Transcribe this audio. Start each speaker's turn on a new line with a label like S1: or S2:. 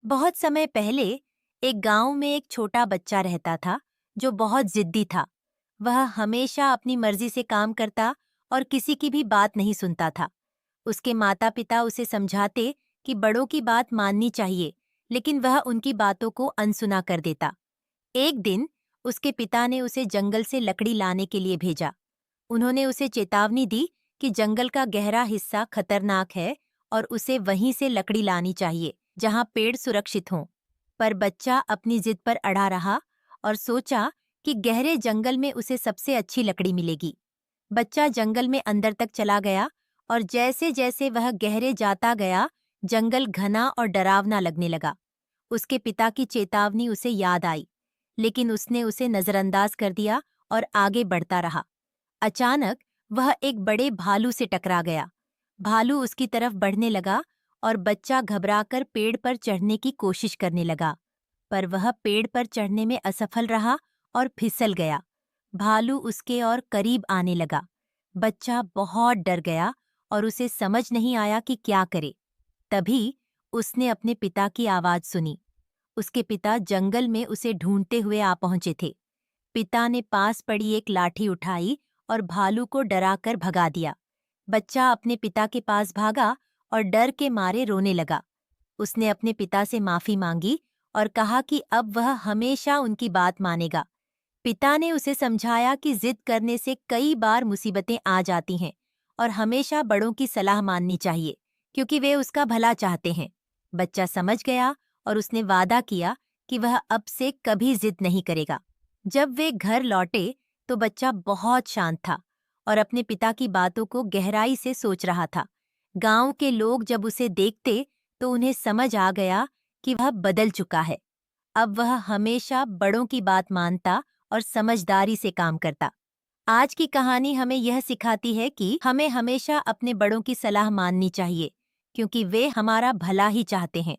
S1: बहुत समय पहले एक गांव में एक छोटा बच्चा रहता था जो बहुत जिद्दी था। वह हमेशा अपनी मर्जी से काम करता और किसी की भी बात नहीं सुनता था। उसके माता पिता उसे समझाते कि बड़ों की बात माननी चाहिए, लेकिन वह उनकी बातों को अनसुना कर देता। एक दिन उसके पिता ने उसे जंगल से लकड़ी लाने के लिए भेजा। उन्होंने उसे चेतावनी दी कि जंगल का गहरा हिस्सा खतरनाक है और उसे वहीं से लकड़ी लानी चाहिए जहां पेड़ सुरक्षित हों। पर बच्चा अपनी जिद पर अड़ा रहा और सोचा कि गहरे जंगल में उसे सबसे अच्छी लकड़ी मिलेगी। बच्चा जंगल में अंदर तक चला गया और जैसे जैसे वह गहरे जाता गया, जंगल घना और डरावना लगने लगा। उसके पिता की चेतावनी उसे याद आई, लेकिन उसने उसे नजरअंदाज कर दिया और आगे बढ़ता रहा। अचानक वह एक बड़े भालू से टकरा गया। भालू उसकी तरफ बढ़ने लगा और बच्चा घबराकर पेड़ पर चढ़ने की कोशिश करने लगा, पर वह पेड़ पर चढ़ने में असफल रहा और फिसल गया। भालू उसके और करीब आने लगा। बच्चा बहुत डर गया और उसे समझ नहीं आया कि क्या करे। तभी उसने अपने पिता की आवाज सुनी। उसके पिता जंगल में उसे ढूंढते हुए आ पहुंचे थे। पिता ने पास पड़ी एक लाठी उठाई और भालू को डराकर भगा दिया। बच्चा अपने पिता के पास भागा और डर के मारे रोने लगा। उसने अपने पिता से माफी मांगी और कहा कि अब वह हमेशा उनकी बात मानेगा। पिता ने उसे समझाया कि जिद करने से कई बार मुसीबतें आ जाती हैं और हमेशा बड़ों की सलाह माननी चाहिए, क्योंकि वे उसका भला चाहते हैं। बच्चा समझ गया और उसने वादा किया कि वह अब से कभी जिद नहीं करेगा। जब वे घर लौटे तो बच्चा बहुत शांत था और अपने पिता की बातों को गहराई से सोच रहा था। गांव के लोग जब उसे देखते तो उन्हें समझ आ गया कि वह बदल चुका है। अब वह हमेशा बड़ों की बात मानता और समझदारी से काम करता। आज की कहानी हमें यह सिखाती है कि हमें हमेशा अपने बड़ों की सलाह माननी चाहिए, क्योंकि वे हमारा भला ही चाहते हैं।